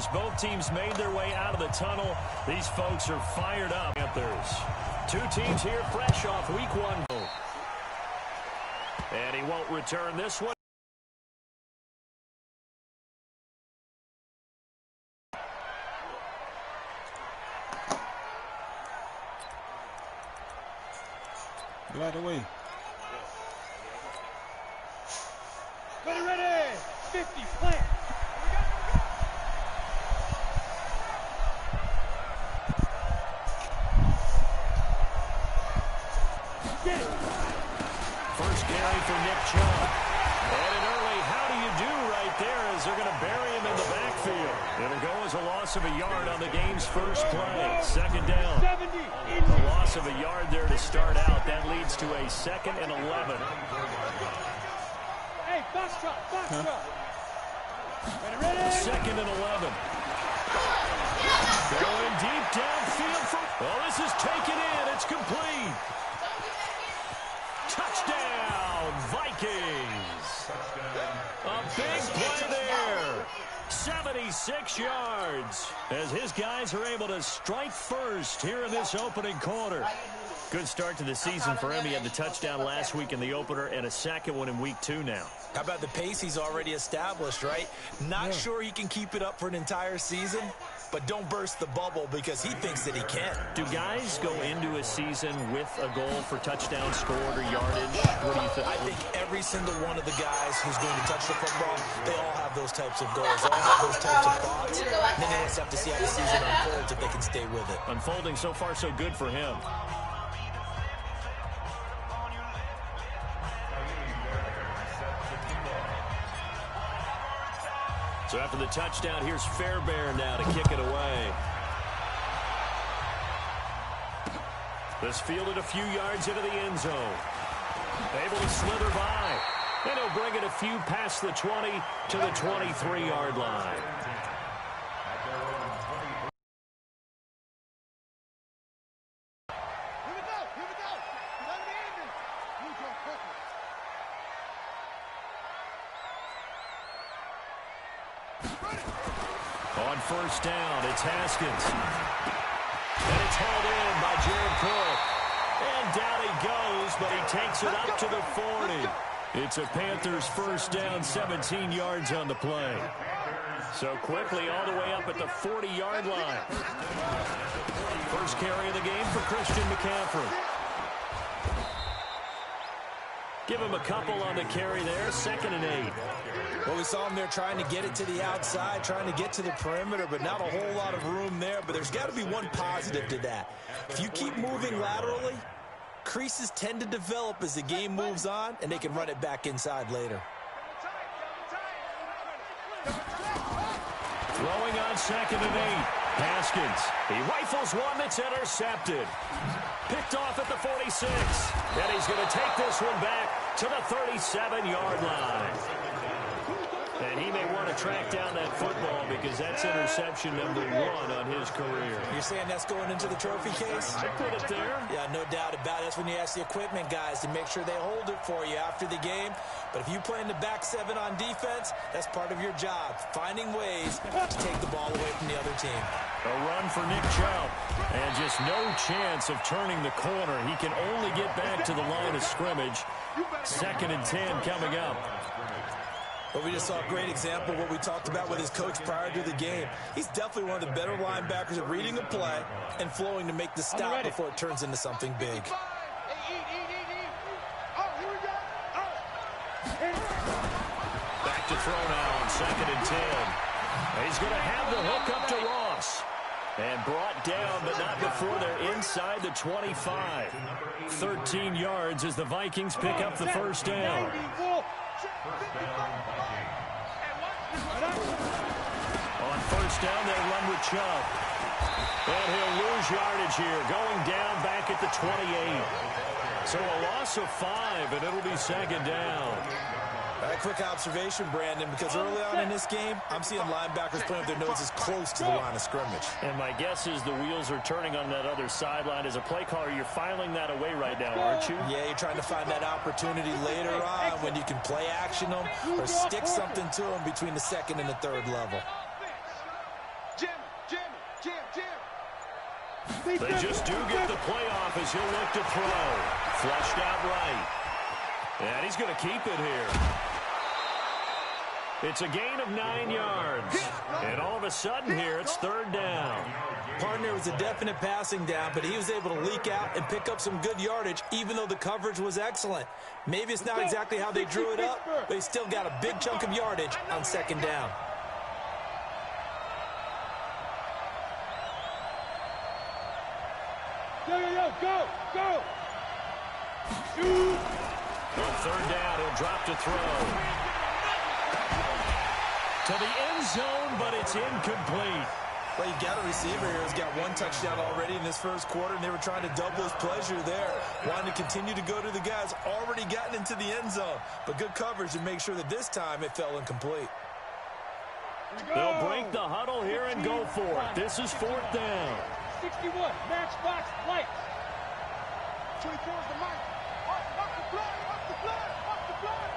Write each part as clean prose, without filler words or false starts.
as both teams made their way out of the tunnel. These folks are fired up. Panthers. Two teams here fresh off week 1. And he won't return this one. Get out of the way. Ready. 50, plant. Get it. First carry for Nick Chubb. And an early how do you do right there as they're going to bury him in the backfield. It'll go as a loss of a yard on the game's first play. Second down. 70. A loss of a yard there to start out. That leads to a 2nd and 11. Hey, box truck. Ready. 2nd and 11. Going deep downfield. This is taken in. It's complete. Touchdown, Vikings. A big play there. 76 yards as his guys are able to strike first here in this opening quarter. Good start to the season for him. He had the touchdown last week in the opener and a second one in week 2 now. How about the pace he's already established, right? Not sure he can keep it up for an entire season, but don't burst the bubble because he thinks that he can. Do guys go into a season with a goal for touchdown scored or yardage? What do you think? I think every single one of the guys who's going to touch the football, they all have those types of goals. They all have those types of thoughts. And then they just have to see how the season unfolds if they can stay with it. Unfolding so far so good for him. So after the touchdown, here's Fairbairn now to kick it away. This fielded a few yards into the end zone. Able to slither by. And he'll bring it a few past the 20 to the 23-yard line. On first down, it's Haskins. And it's held in by Jared Cook. And down he goes, but he takes it up to the 40. It's a Panthers first down, 17 yards on the play. So quickly all the way up at the 40-yard line. First carry of the game for Christian McCaffrey. Give him a couple on the carry there, 2nd and 8. Well, we saw him there trying to get it to the outside, trying to get to the perimeter, but not a whole lot of room there. But there's got to be one positive to that. If you keep moving laterally, creases tend to develop as the game moves on, and they can run it back inside later. Throwing on 2nd and 8. Haskins. He rifles one that's intercepted. Picked off at the 46. And he's going to take this one back to the 37-yard line. And he may want to track down that football because that's interception number 1 on his career. You're saying that's going into the trophy case? I put it there. Yeah, no doubt about it. That's when you ask the equipment guys to make sure they hold it for you after the game. But if you play in the back 7 on defense, that's part of your job, finding ways to take the ball away from the other team. A run for Nick Chubb. And just no chance of turning the corner. He can only get back to the line of scrimmage. 2nd and 10 coming up. But we just saw a great example of what we talked about with his coach prior to the game. He's definitely one of the better linebackers at reading a play and flowing to make the stop before it turns into something big. Back to throw now on 2nd and 10. He's going to have the hook up to Ross. And brought down, but not before they're inside the 25. 13 yards as the Vikings pick up the first down. On first down, they'll run with Chubb. And he'll lose yardage here, going down back at the 28. So a loss of 5, and it'll be 2nd down. A quick observation, Brandon, because early on in this game, I'm seeing linebackers playing with their noses close to the line of scrimmage. And my guess is the wheels are turning on that other sideline. As a play caller, you're filing that away right now, aren't you? Yeah, you're trying to find that opportunity later on when you can play action them or stick something to them between the 2nd and the 3rd level. They just do get the play off as he'll look to throw. Flushed out right. And he's going to keep it here. It's a gain of 9 yards. And all of a sudden here, it's third down. Partner was a definite passing down, but he was able to leak out and pick up some good yardage, even though the coverage was excellent. Maybe it's not exactly how they drew it up, but he still got a big chunk of yardage on second down. Go! Shoot! On third down, he'll drop to throw. To the end zone, but it's incomplete. Well, you got a receiver here who's got 1 touchdown already in this first quarter, and they were trying to double his pleasure there. Wanting to continue to go to the guys already gotten into the end zone. But good coverage to make sure that this time it fell incomplete. They'll break the huddle here and go for it. This is fourth down. 61, matchbox lights. 24 is the mic. Watch the flag, watch the flag, watch the flag.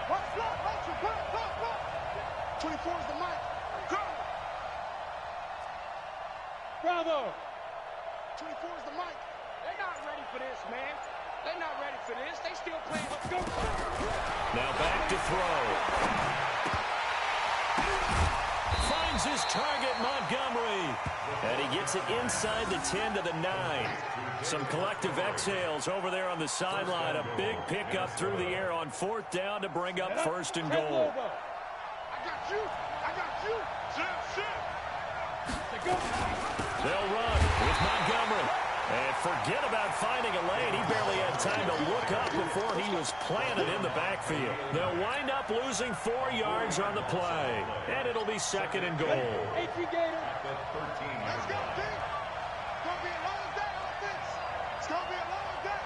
Watch the flag, watch the flag, 24 is the mic. Go! Bravo! 24 is the mic. They're not ready for this, man. They're not ready for this. They still playing. Let's go. Now back to throw. Finds his target, Montgomery. And he gets it inside the 10 to the 9. Some collective exhales over there on the sideline. A big pickup through the air on fourth down to bring up first and goal. I got you. They'll run with Montgomery. And forget about finding a lane. He barely had time to look up before he was planted in the backfield. They'll wind up losing 4 yards on the play. And it'll be second and goal. Let's go, Pete. It's going to be a long day, offense. It's going to be a long day.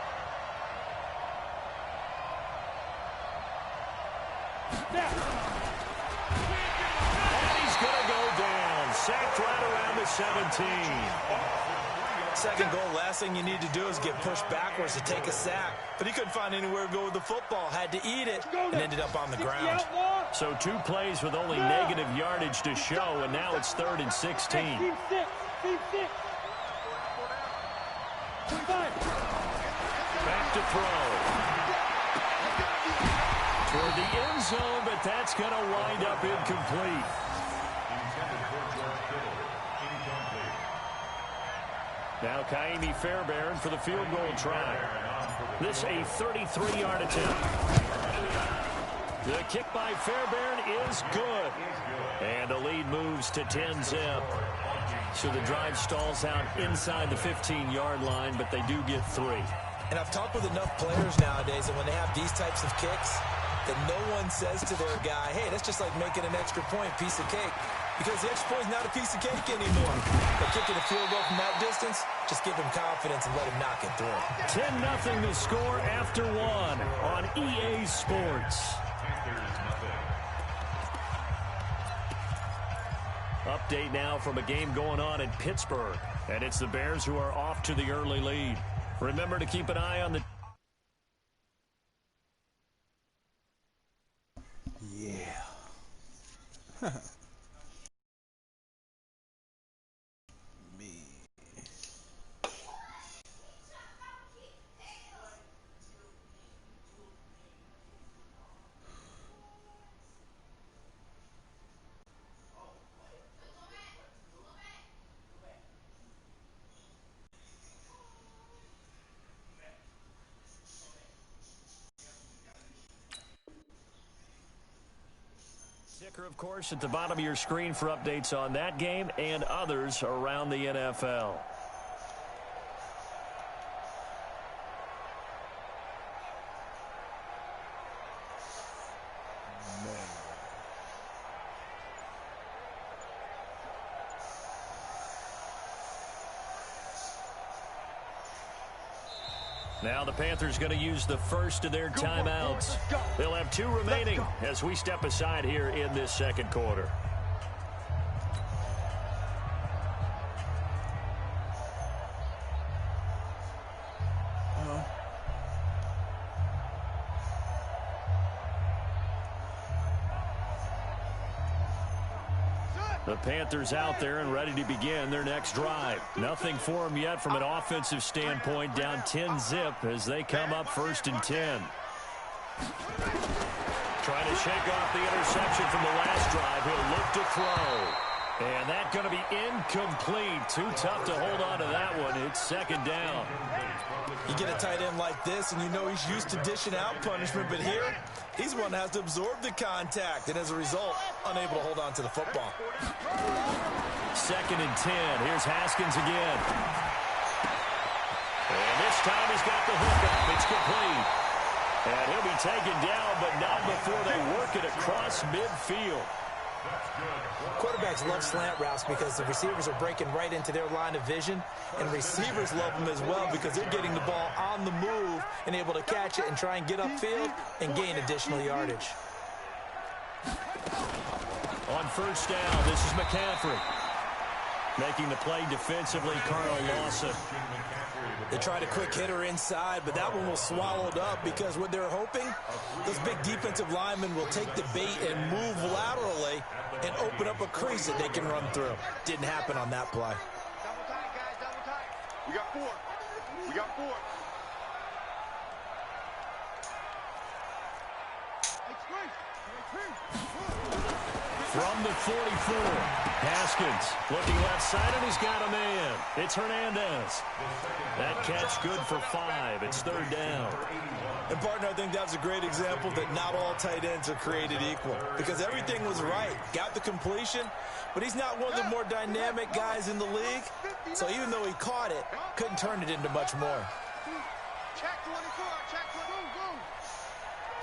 And he's going to go down. Sacked right around the 17. Second goal, last thing you need to do is get pushed backwards to take a sack. But he couldn't find anywhere to go with the football. Had to eat it and ended up on the ground. So 2 plays with only negative yardage to show, and now it's third and 16. Team 6. Back to throw. Toward the end zone, but that's going to wind up incomplete. Now Kaimi Fairbairn for the field goal try. This a 33-yard attempt. The kick by Fairbairn is good. And the lead moves to 10-zip. So the drive stalls out inside the 15-yard line, but they do get 3. And I've talked with enough players nowadays that when they have these types of kicks, that no one says to their guy, hey, that's just like making an extra point, piece of cake. Because the extra point is not a piece of cake anymore. But kicking a field goal from that distance, just give him confidence and let him knock it through. 10-0 to score after 1 on EA Sports. Update now from a game going on in Pittsburgh. And it's the Bears who are off to the early lead. Remember to keep an eye on the... Yeah. Ticker, of course, at the bottom of your screen for updates on that game and others around the NFL. Now the Panthers going to use the first of their timeouts. They'll have 2 remaining as we step aside here in this second quarter. The Panthers out there and ready to begin their next drive. Nothing for them yet from an offensive standpoint, down 10-zip as they come up 1st and 10. Trying to shake off the interception from the last drive. He'll look to throw. And that's going to be incomplete. Too tough to hold on to that one. It's 2nd down. You get a tight end like this, and you know he's used to dishing out punishment, but here, he's one that has to absorb the contact, and as a result, unable to hold on to the football. 2nd and 10. Here's Haskins again. And this time he's got the hook up. It's complete. And he'll be taken down, but not before they work it across midfield. Quarterbacks love slant routes because the receivers are breaking right into their line of vision, and receivers love them as well because they're getting the ball on the move and able to catch it and try and get upfield and gain additional yardage. On 1st down, this is McCaffrey. Making the play defensively, Carl Lawson. They tried a quick hitter inside, but that one was swallowed up because what they're hoping, those big defensive linemen will take the bait and move laterally and open up a crease that they can run through. Didn't happen on that play. Double tight, guys, double tight. We got 4. We got 4. From the 44, Haskins looking left side, and he's got a man. It's Hernandez. That catch good for 5. It's 3rd down. And, partner, I think that's a great example that not all tight ends are created equal because everything was right. Got the completion, but he's not one of the more dynamic guys in the league. So even though he caught it, couldn't turn it into much more. Check 24. Check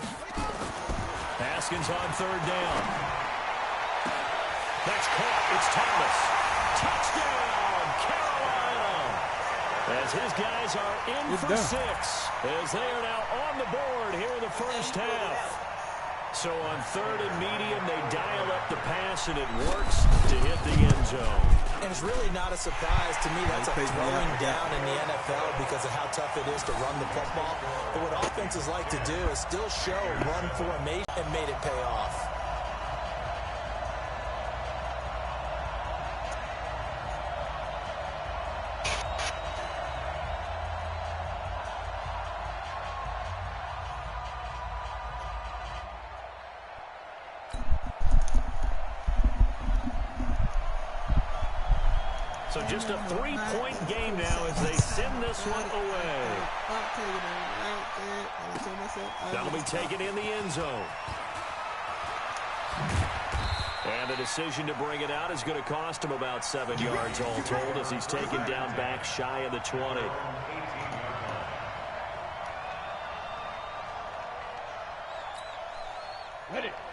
24. Haskins on 3rd down. That's caught. It's Thomas. Touchdown, Carolina. As his guys are in for 6. As they are now on the board here in the 1st half. So on 3rd and medium, they dial up the pass, and it works to hit the end zone. And it's really not a surprise to me that's a throwing down in the NFL because of how tough it is to run the football. But what offenses like to do is still show run formation and made it pay off. So just a 3-point game now as they send this one away. That'll be taken in the end zone. And the decision to bring it out is going to cost him about 7 yards all told as he's taken down back shy of the 20.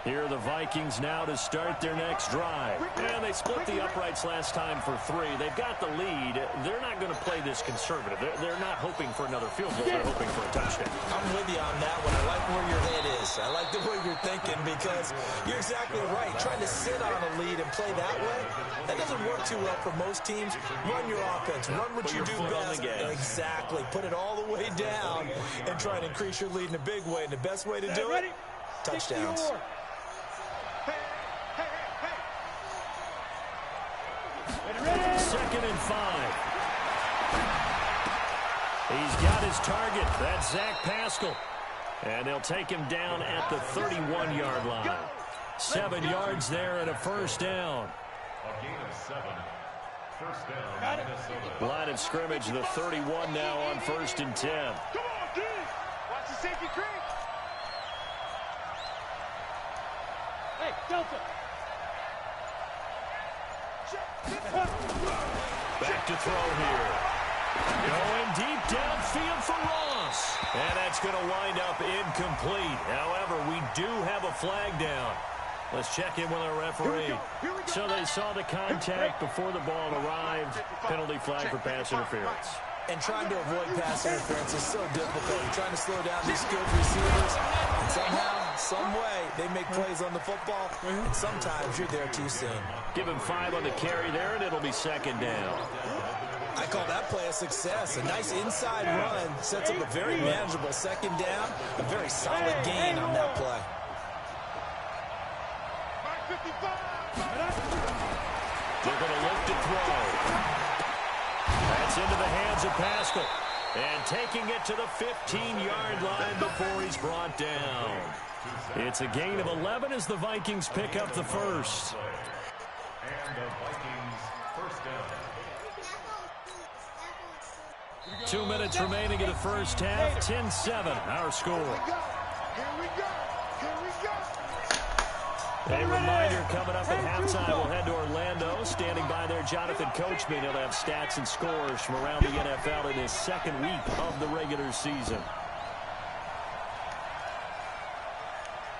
Here are the Vikings now to start their next drive. And they split the uprights last time for 3. They've got the lead. They're not going to play this conservative. They're not hoping for another field goal. They're hoping for a touchdown. I'm with you on that one. I like where your head is. I like the way you're thinking because you're exactly right. Trying to sit on a lead and play that way, that doesn't work too well for most teams. Run your offense. Run what you do best. Exactly. Put it all the way down and try and increase your lead in a big way. And the best way to do it, touchdowns. Second and 5. He's got his target. That's Zach Pascal. And they'll take him down at the 31-yard line. 7 yards there and a 1st down. A gain of 7. 1st down, Minnesota. Line of scrimmage, the 31 now on 1st and 10. Come on, D. Watch the safety creep. Hey, Delta. Back to throw here. Going deep downfield for Ross. And that's going to wind up incomplete. However, we do have a flag down. Let's check in with our referee. So they saw the contact before the ball arrived. Penalty flag for pass interference. And trying to avoid pass interference is so difficult. You're trying to slow down these skilled receivers. And somehow, some way, they make plays on the football. And sometimes you're there too soon. Give him 5 on the carry there, and it'll be 2nd down. I call that play a success. A nice inside run sets up a very manageable 2nd down. A very solid gain on that play. They're going to look to throw. That's into the hands of Pascal. And taking it to the 15-yard line before he's brought down. It's a gain of 11 as the Vikings pick up the first. And the Vikings first down. 2 minutes remaining in the first half. 10-7, our score. Here we go. Here we go. A reminder coming up at halftime, we'll head to Orlando. Standing by there, Jonathan Coachman. He'll have stats and scores from around the NFL in his second week of the regular season.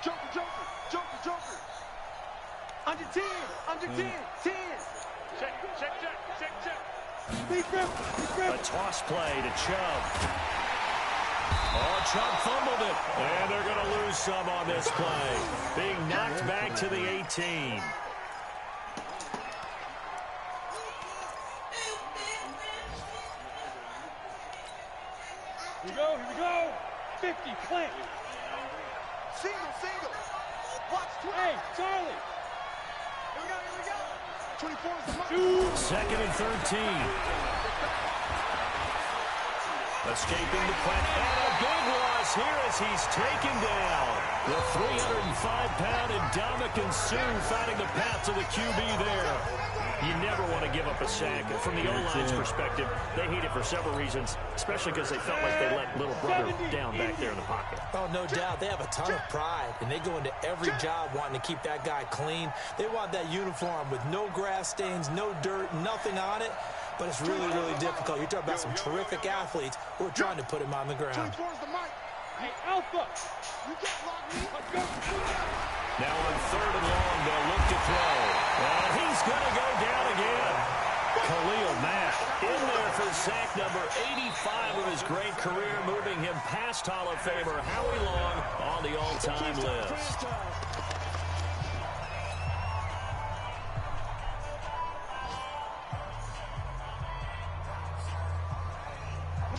Joker, Joker, Joker, Joker. Under 10, under 10, 10. Check. A toss play to Chubb. Oh, Chubb fumbled it. And they're going to lose some on this play. Being knocked back to the 18. Here we go. 50, plant. Single. Watch 20. Hey, Charlie. Here we go. 24 is the mark. Second and 13. Escaping the punt. And a big loss here as he's taken down. The 305-pound Ndamukong Suh finding the path to the QB there. You never want to give up a sack. From the O-line's perspective, they hate it for several reasons, especially because they felt like they let little brother down back there in the pocket. Oh, no doubt. They have a ton of pride, and they go into every job wanting to keep that guy clean. They want that uniform with no grass stains, no dirt, nothing on it. But it's really, really difficult. You're talking about some terrific athletes who are trying to put him on the ground. 24 is the mic. Hey, Alpha. You can't block me. Let's go. Now on third and long, they'll look to throw. And he's going to go down again. Khalil Mack in there for sack number 85 of his great career, moving him past Hall of Famer Howie Long on the all-time list.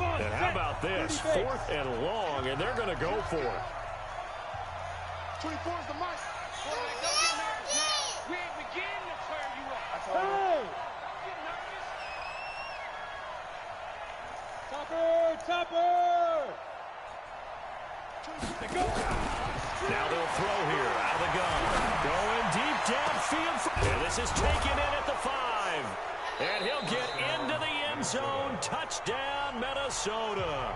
And how about this? 4th and long, and they're going to go for it. 24 is the mic. Don't get nervous now. We ain't beginning to turn you up. Hey! Don't get nervous. Topper! Now they'll throw here out of the gun. Going deep downfield. And this is taken in at the 5. And he'll get into the end zone. Touchdown, Minnesota.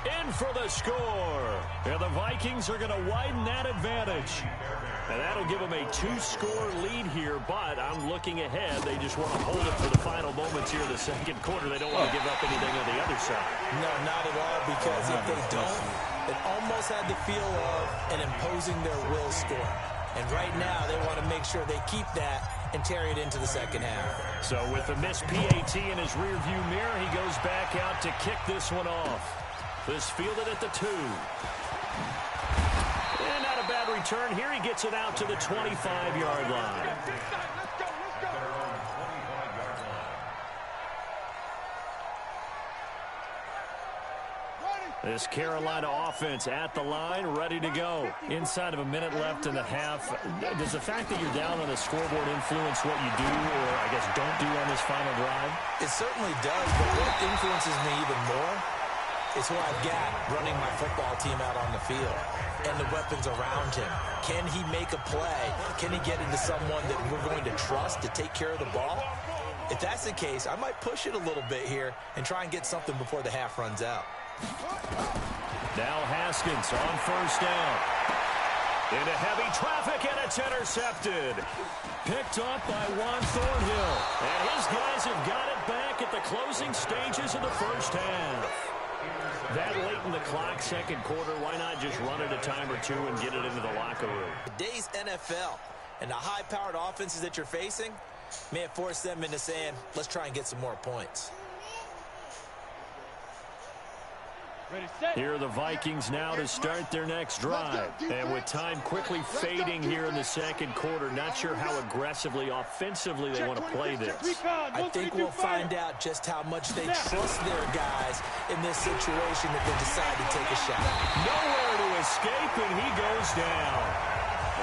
In for the score. And the Vikings are going to widen that advantage. And that'll give them a 2-score lead here, but I'm looking ahead. They just want to hold it for the final moments here in the second quarter. They don't want to give up anything on the other side. No, not at all, because if they don't, it almost had the feel of an imposing their will score. And right now, they want to make sure they keep that and carry it into the second half. So with the missed PAT in his rearview mirror, he goes back out to kick this one off. This fielded at the 2. And not a bad return. Here he gets it out to the 25-yard line. This Carolina offense at the line, ready to go. Inside of a minute left in the half. Does the fact that you're down on the scoreboard influence what you do, or I guess don't do on this final drive? It certainly does, but what influences me even more is who I've got running my football team out on the field and the weapons around him. Can he make a play? Can he get into someone that we're going to trust to take care of the ball? If that's the case, I might push it a little bit here and try and get something before the half runs out. Now Haskins on first down. Into heavy traffic, and it's intercepted. Picked up by Juan Thornhill. And his guys have got it back at the closing stages of the first half. That late in the clock, second quarter, why not just run it a time or two and get it into the locker room? Today's NFL and the high-powered offenses that you're facing may have forced them into saying, let's try and get some more points. Here are the Vikings now to start their next drive. And with time quickly fading here in the second quarter, not sure how aggressively, offensively they want to play this. I think we'll find out just how much they trust their guys in this situation if they decide to take a shot. Nowhere to escape, and he goes down.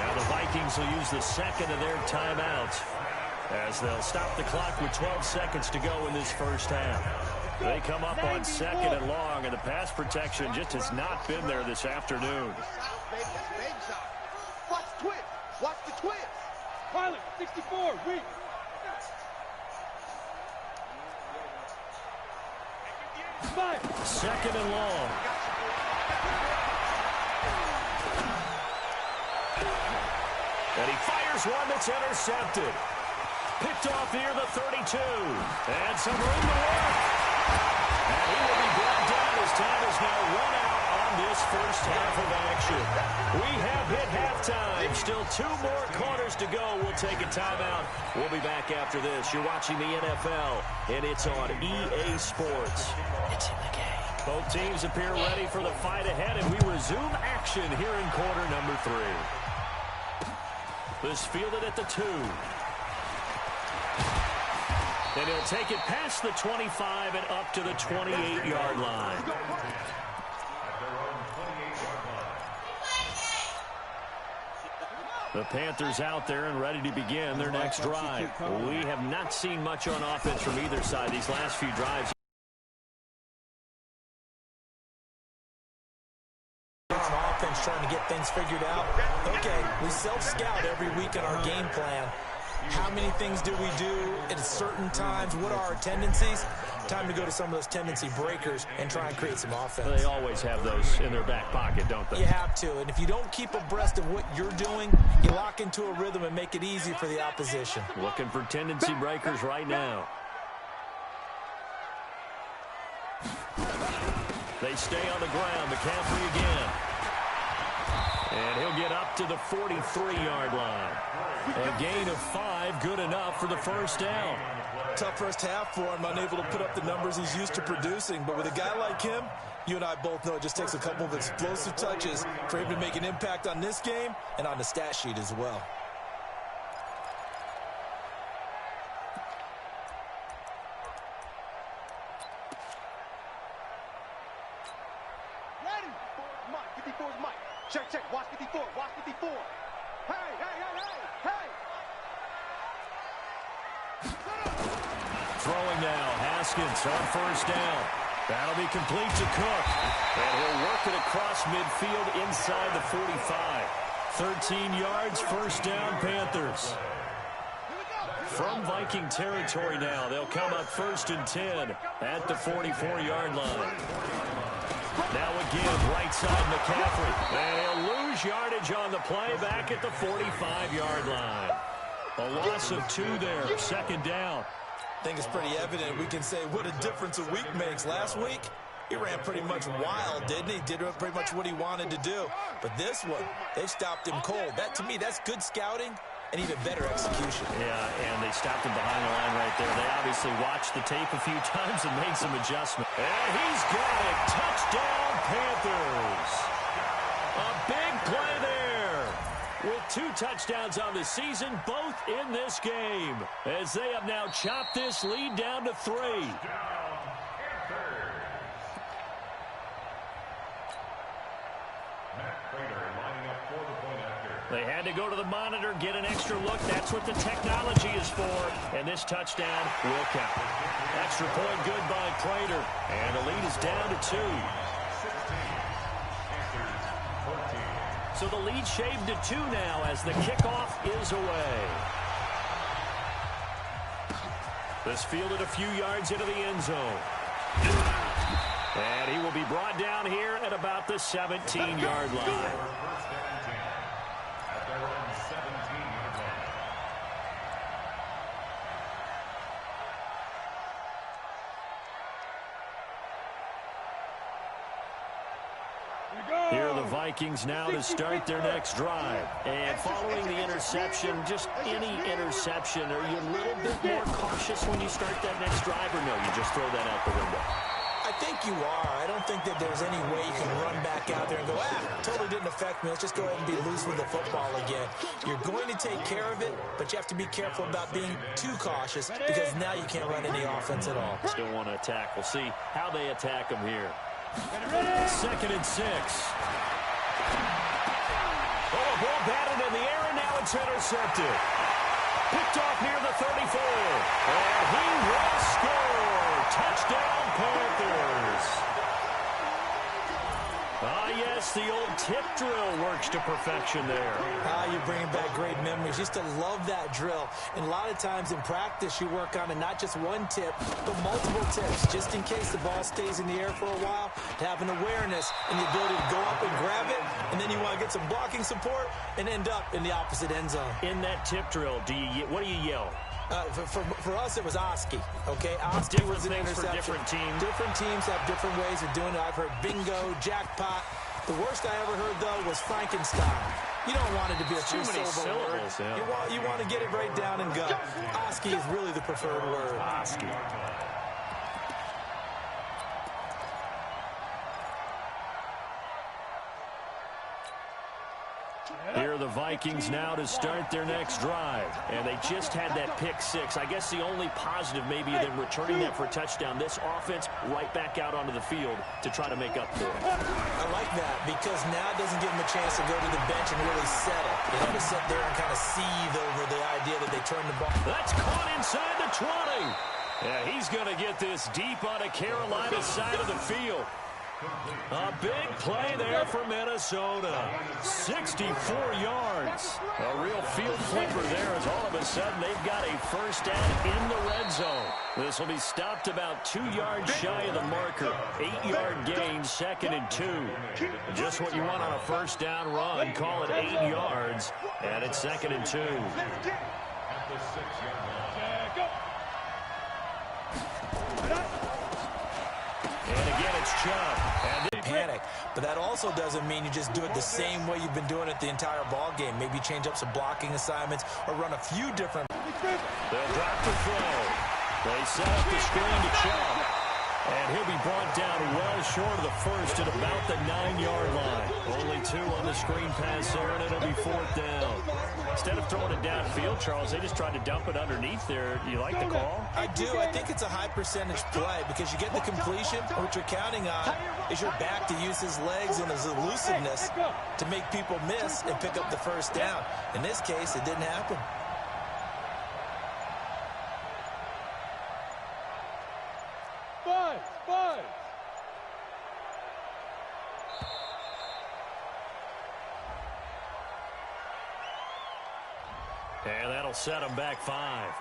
Now the Vikings will use the second of their timeouts. as they'll stop the clock with 12 seconds to go in this first half. They come up on 2nd and long, and the pass protection just has not been there this afternoon. Watch the twist. Watch the twist. Pilot, 64, weak. Five. 2nd and long. And he fires one that's intercepted. Picked off near the 32. And some room to work. And he will be brought down as time is now run out on this first half of action. We have hit halftime. Still 2 more quarters to go. We'll take a timeout. We'll be back after this. You're watching the NFL, and it's on EA Sports. It's in the game. Both teams appear ready for the fight ahead, and we resume action here in quarter number 3. This fielded at the 2. And he'll take it past the 25 and up to the 28-yard line. The Panthers out there and ready to begin their next drive. We have not seen much on offense from either side these last few drives. Offense trying to get things figured out. Okay, we self-scout every week in our game plan. How many things do we do at certain times? What are our tendencies? Time to go to some of those tendency breakers and try and create some offense. They always have those in their back pocket, don't they? You have to. And if you don't keep abreast of what you're doing, you lock into a rhythm and make it easy for the opposition. Looking for tendency breakers right now. They stay on the ground. McCaffrey again. And he'll get up to the 43-yard line. A gain of 5, good enough for the first down. Tough first half for him, unable to put up the numbers he's used to producing. But with a guy like him, you and I both know it just takes a couple of explosive touches for him to make an impact on this game and on the stat sheet as well. Ready. 54's Mike. Check, check. Watch 54. Watch 54. Hey, hey, hey, hey, hey. Throwing now, Haskins on first down. That'll be complete to Cook. And he'll work it across midfield inside the 45. 13 yards, first down, Panthers. From Viking territory now, they'll come up 1st and 10 at the 44-yard line. Now again, right side McCaffrey. And he'll lose yardage on the play back at the 45-yard line. A loss of 2 there, 2nd down. I think it's pretty evident. We can say what a difference a week makes. Last week, he ran pretty much wild, didn't he? Did pretty much what he wanted to do. But this one, they stopped him cold. That, to me, that's good scouting and even better execution. Yeah, and they stopped him behind the line right there. They obviously watched the tape a few times and made some adjustments. And he's got it. Touchdown, Panthers. A big play there. With 2 touchdowns on the season, both in this game, as they have now chopped this lead down to 3. They had to go to the monitor, get an extra look. That's what the technology is for. And this touchdown will count. Extra point good by Prater. And the lead is down to 2. So the lead shaved to 2 now as the kickoff is away. This fielded a few yards into the end zone. And he will be brought down here at about the 17-yard line. Here are the Vikings now to start their next drive. And following the interception, just any interception, are you a little bit more cautious when you start that next drive, or no, you just throw that out the window? I think you are. I don't think that there's any way you can run back out there and go, totally didn't affect me. Let's just go ahead and be loose with the football again. You're going to take care of it, but you have to be careful about being too cautious because now you can't run any offense at all. Still want to attack. We'll see how they attack them here. 2nd and 6. Oh, a ball batted in the air, and now it's intercepted. Picked Picked off near the 34. And he will score. Touchdown, Panthers. Ah, yes, the old tip drill works to perfection there. You're bringing back great memories. Used to love that drill. And a lot of times in practice, you work on it, not just one tip, but multiple tips, just in case the ball stays in the air for a while, to have an awareness and the ability to go up and grab it, and then you want to get some blocking support and end up in the opposite end zone. In that tip drill, what do you yell? For us, it was Oski, okay? Oski was an interception. For different teams. Different teams have different ways of doing it. I've heard bingo, jackpot. The worst I ever heard, though, was Frankenstein. You don't want it to be a three-syllable word. Yeah. You want to get it right down and go. Oski is really the preferred word. Oski. Here are the Vikings now to start their next drive. And they just had that pick six. I guess the only positive maybe than returning that for a touchdown. This offense right back out onto the field to try to make up for it. I like that because now it doesn't give them a chance to go to the bench and really settle. They have to sit there and kind of seethe over the idea that they turned the ball. That's caught inside the 20. Yeah, he's going to get this deep on a Carolina side of the field. A big play there for Minnesota. 64 yards. A real field flipper there as all of a sudden they've got a first down in the red zone. This will be stopped about 2 yards shy of the marker. 8-yard gain, 2nd and 2. Just what you want on a first down run. Call it 8 yards. And it's 2nd and 2. At the 6-yard line. And again, it's Chubb. Panic, but that also doesn't mean you just do it the same way you've been doing it the entire ball game. Maybe change up some blocking assignments or run a few different. They'll drop the throw. They set up the screen to Chubb. And he'll be brought down well short of the first at about the 9-yard line. Only 2 on the screen pass there, and it'll be 4th down. Instead of throwing it downfield, Charles, they just tried to dump it underneath there. You like the call? I do. I think it's a high percentage play because you get the completion. What you're counting on is your back to use his legs and his elusiveness to make people miss and pick up the first down. In this case, it didn't happen. Five. And that'll set them back 5.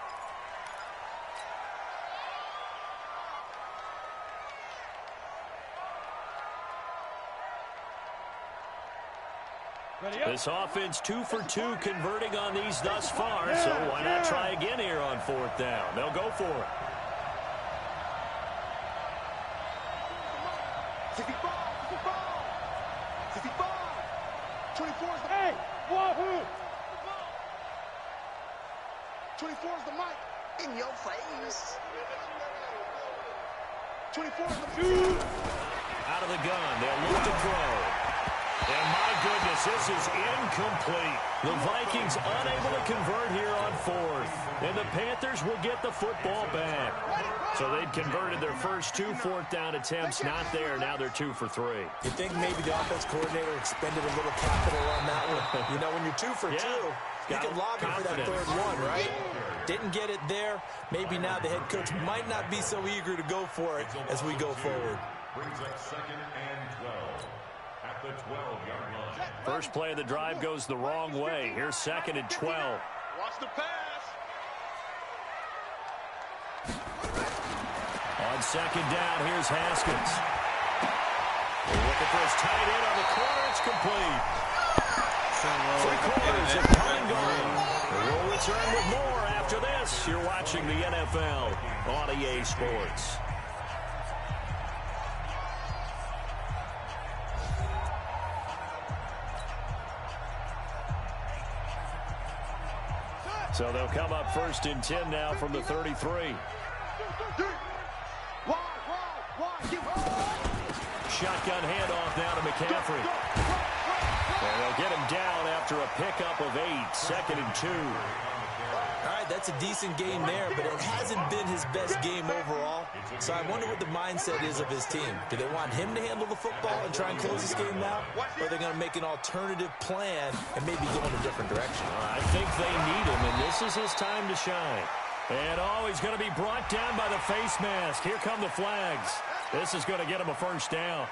This offense 2 for 2 converting on these thus far, so why not try again here on 4th down? They'll go for it. 65. 24 is the hey, wahoo! 24 is the mic. In your face. 24 is the shoot. Out of the gun, they'll look to throw. And my goodness, this is incomplete. The Vikings unable to convert here on 4th. And the Panthers will get the football back. So they'd converted their first 2 4th down attempts. Not there. Now they're 2 for 3. You think maybe the offense coordinator expended a little capital on that one? You know, when you're 2 for 2, you can lobby for that 3rd one, right? Didn't get it there. Maybe now the head coach might not be so eager to go for it as we go forward. Brings up 2nd and 12. At the 12-yard line. First play of the drive goes the wrong way. Here's 2nd and 12. Watch the pass. On 2nd down, here's Haskins. They're looking for his tight end on the corner. It's complete. 3/4 have come and gone. We'll return with more after this. You're watching the NFL on EA Sports. So they'll come up 1st and 10 now from the 33. Shotgun handoff now to McCaffrey. And they'll get him down after a pickup of 8. 2nd and 2. All right, that's a decent game there, but it hasn't been his best game overall. So I wonder what the mindset is of his team. Do they want him to handle the football and try and close this game out? Or are they going to make an alternative plan and maybe go in a different direction? I think they need him, and this is his time to shine. And, he's going to be brought down by the face mask. Here come the flags. This is going to get him a first down.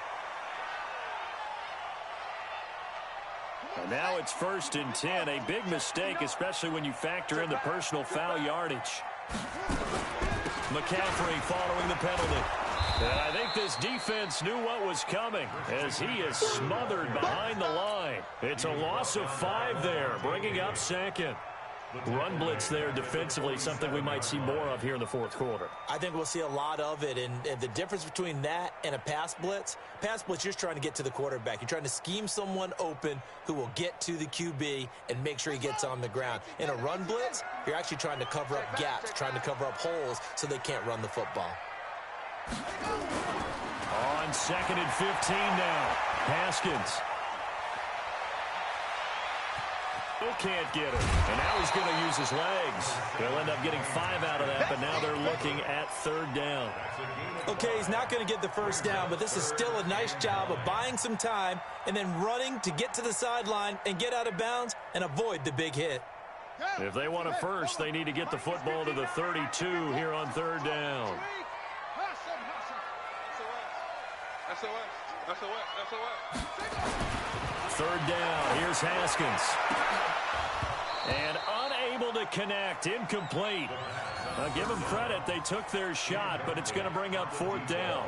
And now it's 1st and 10. A big mistake, especially when you factor in the personal foul yardage. McCaffrey following the penalty. And I think this defense knew what was coming as he is smothered behind the line. It's a loss of 5 there, bringing up 2nd. Run blitz there defensively, something we might see more of here in the 4th quarter. I think we'll see a lot of it, and the difference between that and a pass blitz, you're just trying to get to the quarterback. You're trying to scheme someone open who will get to the QB and make sure he gets on the ground. In a run blitz, you're actually trying to cover up gaps, trying to cover up holes so they can't run the football. On 2nd and 15 now, Haskins. Still can't get it. And now he's going to use his legs. They'll end up getting 5 out of that, but now they're looking at 3rd down. Okay, he's not going to get the first down, but this is still a nice job of buying some time and then running to get to the sideline and get out of bounds and avoid the big hit. If they want a first, they need to get the football to the 32 here on 3rd down. Third down. Here's Haskins. And unable to connect. Incomplete. I'll give them credit. They took their shot, but it's going to bring up 4th down.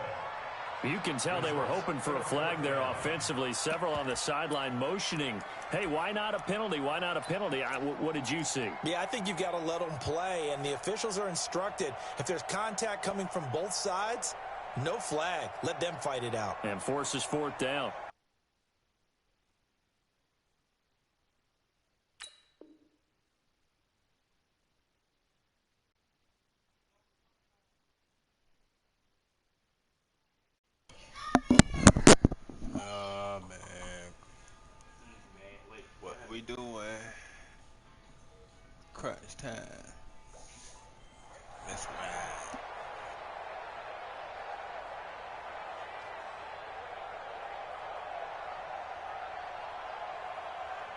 You can tell they were hoping for a flag there offensively. Several on the sideline motioning. Hey, why not a penalty? Why not a penalty? What did you see? Yeah, I think you've got to let them play, and the officials are instructed. If there's contact coming from both sides, no flag. Let them fight it out. And forces 4th down. We doing crunch time. Let's ride.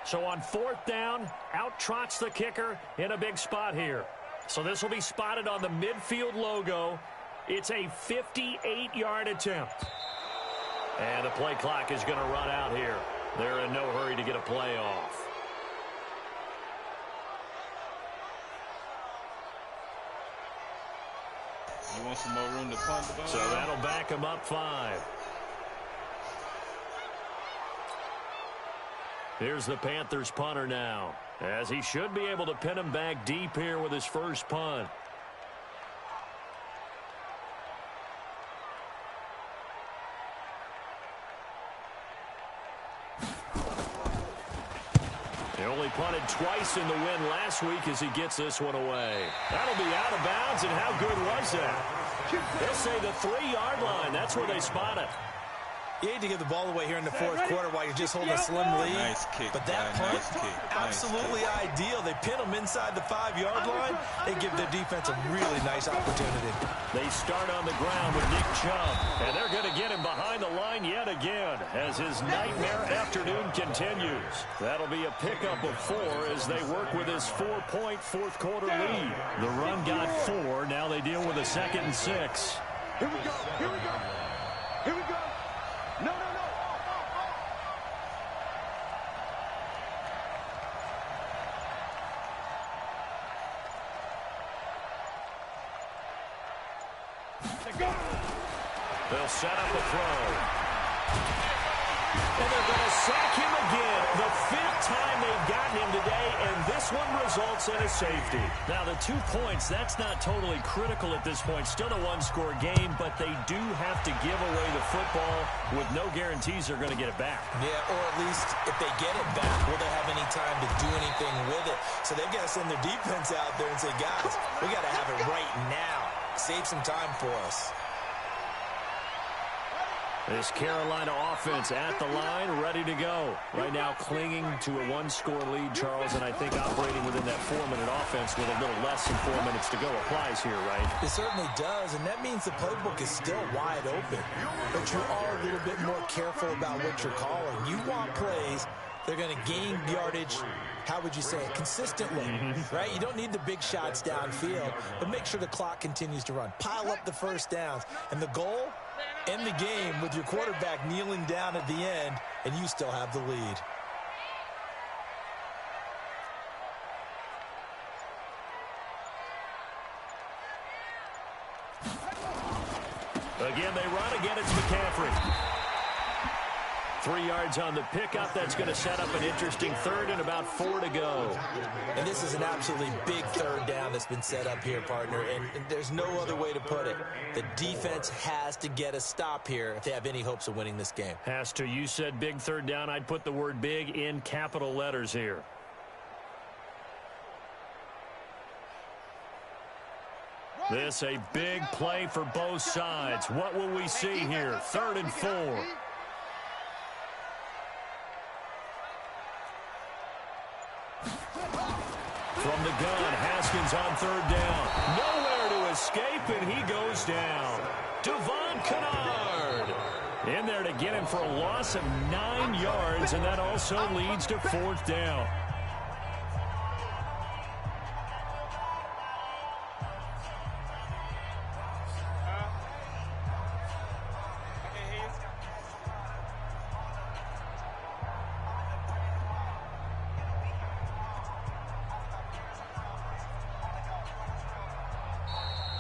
So on 4th down, out trots the kicker in a big spot here. So this will be spotted on the midfield logo. It's a 58-yard attempt. And the play clock is going to run out here. They're in no hurry to get a play off. You want some more room to punt the ball? So that'll back him up 5. Here's the Panthers punter now, as he should be able to pin him back deep here with his first punt. Only punted twice in the win last week as he gets this one away. That'll be out of bounds, and how good was that? They'll say the 3-yard line. That's where they spot it. You hate to give the ball away here in the 4th quarter while you're just holding a slim lead. Nice kick, but that punt, absolutely nice ideal. They pin them inside the 5-yard line. They give their defense a really nice opportunity. They start on the ground with Nick Chubb, and they're going to get him behind the line yet again as his nightmare afternoon continues. That'll be a pickup of 4 as they work with his 4-point 4th quarter lead. The run got 4. Now they deal with a 2nd and 6. Here we go. Here we go. Here we go. No. They'll set up a throw. And they're going to sack him again. The 5th time they've gotten him today, and this one results in a safety. Now, the 2 points, that's not totally critical at this point. Still a one-score game, but they do have to give away the football with no guarantees they're going to get it back. Yeah, or at least if they get it back, will they have any time to do anything with it? So they've got to send their defense out there and say, guys, we got to have it right now. Save some time for us. This Carolina offense at the line, ready to go. Right now clinging to a one-score lead, Charles, and I think operating within that 4-minute offense with a little less than 4 minutes to go applies here, right? It certainly does, and that means the playbook is still wide open. But you are a little bit more careful about what you're calling. You want plays they're going to gain yardage, how would you say it, consistently, right? You don't need the big shots downfield, but make sure the clock continues to run. Pile up the first downs, and the goal, end the game with your quarterback kneeling down at the end, and you still have the lead. Again, they run. Again, it's McCaffrey. 3 yards on the pickup. That's going to set up an interesting third and about 4 to go. And this is an absolutely big third down that's been set up here, partner, and there's no other way to put it. The defense has to get a stop here if they have any hopes of winning this game. Has to. You said big third down. I'd put the word big in capital letters here. This a big play for both sides. What will we see here? 3rd and 4. From the gun, Haskins on 3rd down. Nowhere to escape, and he goes down. Devon Kennard in there to get him for a loss of 9 yards, and that also leads to 4th down.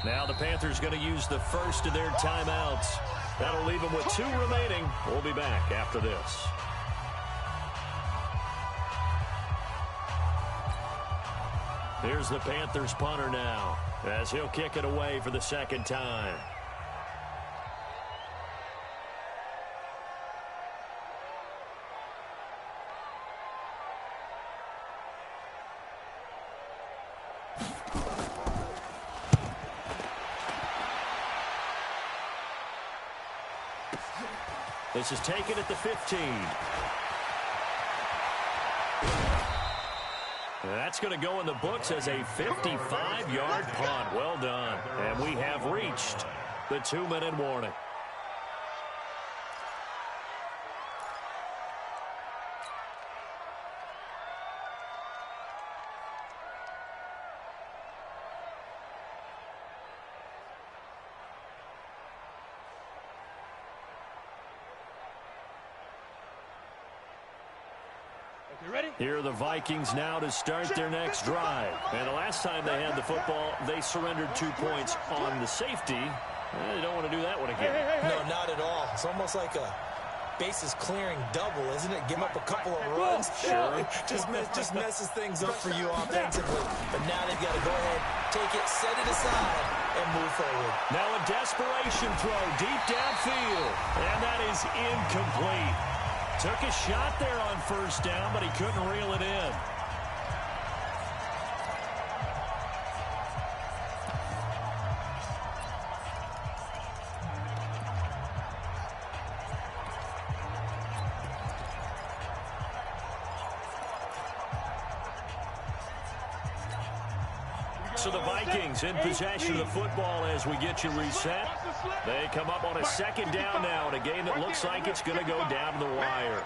Now the Panthers going to use the first of their timeouts. That'll leave them with 2 remaining. We'll be back after this. Here's the Panthers punter now, as he'll kick it away for the 2nd time. This is taken at the 15. That's going to go in the books as a 55-yard punt. Well done. And we have reached the 2-minute warning. Here are the Vikings now to start their next drive. And the last time they had the football, they surrendered 2 points on the safety. They don't want to do that one again. No, not at all. It's almost like a bases clearing double, isn't it? Give up a couple of runs. Sure. just messes things up for you offensively. But now they've got to go ahead, take it, set it aside, and move forward. Now a desperation throw deep downfield. And that is incomplete. Took a shot there on 1st down, but he couldn't reel it in. So the Vikings in possession of the football as we get you reset. They come up on a 2nd down now in a game that looks like it's going to go down to the wire.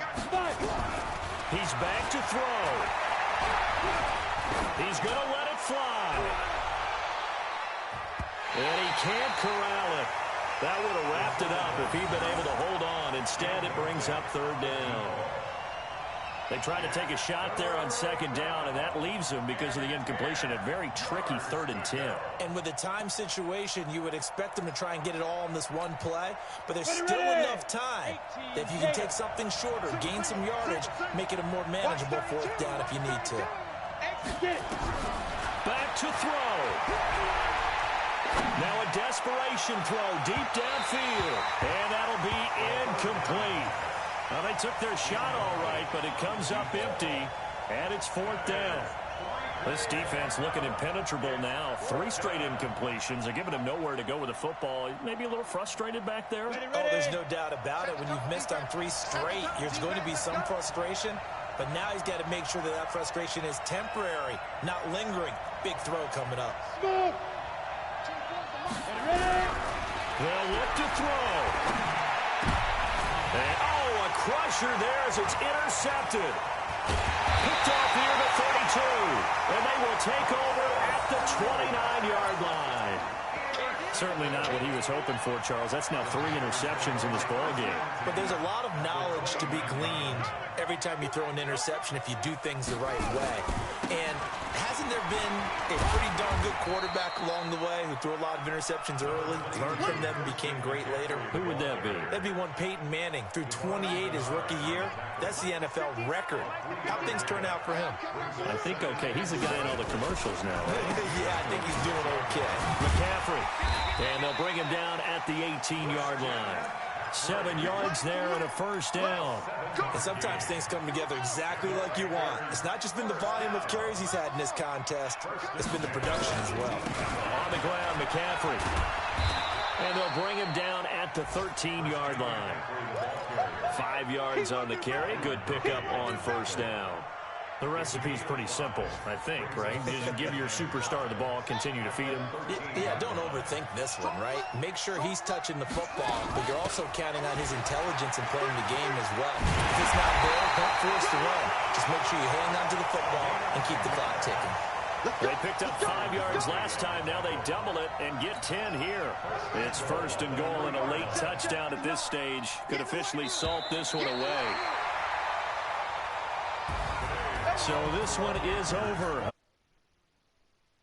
He's back to throw. He's going to let it fly. And he can't corral it. That would have wrapped it up if he'd been able to hold on. Instead, it brings up 3rd down. They try to take a shot there on 2nd down, and that leaves them, because of the incompletion, a very tricky 3rd and 10. And with the time situation, you would expect them to try and get it all in this one play, but there's still enough time that if you can take something shorter, gain some yardage, make it a more manageable 4th down if you need to. Back to throw. Now a desperation throw deep downfield, and that'll be incomplete. Well, they took their shot all right, but it comes up empty, and it's 4th down. This defense looking impenetrable now. 3 straight incompletions. They're giving him nowhere to go with the football. Maybe a little frustrated back there. Oh, there's no doubt about it. When you've missed on 3 straight, there's going to be some frustration. But now he's got to make sure that that frustration is temporary, not lingering. Big throw coming up. They'll look to throw. And, oh, a crusher there as it's intercepted. Picked off near the 32. And they will take over at the 29-yard line. Certainly not what he was hoping for, Charles. That's now 3 interceptions in this ballgame. But there's a lot of knowledge to be gleaned every time you throw an interception if you do things the right way. And hasn't there been a pretty darn good quarterback along the way who threw a lot of interceptions early, learned from them, and became great later? Who would that be? That'd be one Peyton Manning. Threw 28 his rookie year. That's the NFL record. How'd things turn out for him? I think okay. He's the guy in all the commercials now, right? Yeah, I think he's doing okay. McCaffrey. And they'll bring him down at the 18-yard line. 7 yards there and a first down. And sometimes things come together exactly like you want. It's not just been the volume of carries he's had in this contest. It's been the production as well. On the ground, McCaffrey. And they'll bring him down at the 13-yard line. 5 yards on the carry. Good pickup on first down. The recipe's pretty simple, I think, right? You just give your superstar the ball, continue to feed him. Yeah, don't overthink this one, right? Make sure he's touching the football, but you're also counting on his intelligence in playing the game as well. If it's not there, don't force the run. Just make sure you hang on to the football and keep the clock ticking. They picked up 5 yards last time. Now they double it and get 10 here. It's first and goal and a late touchdown at this stage. Could officially salt this one away. So this one is over.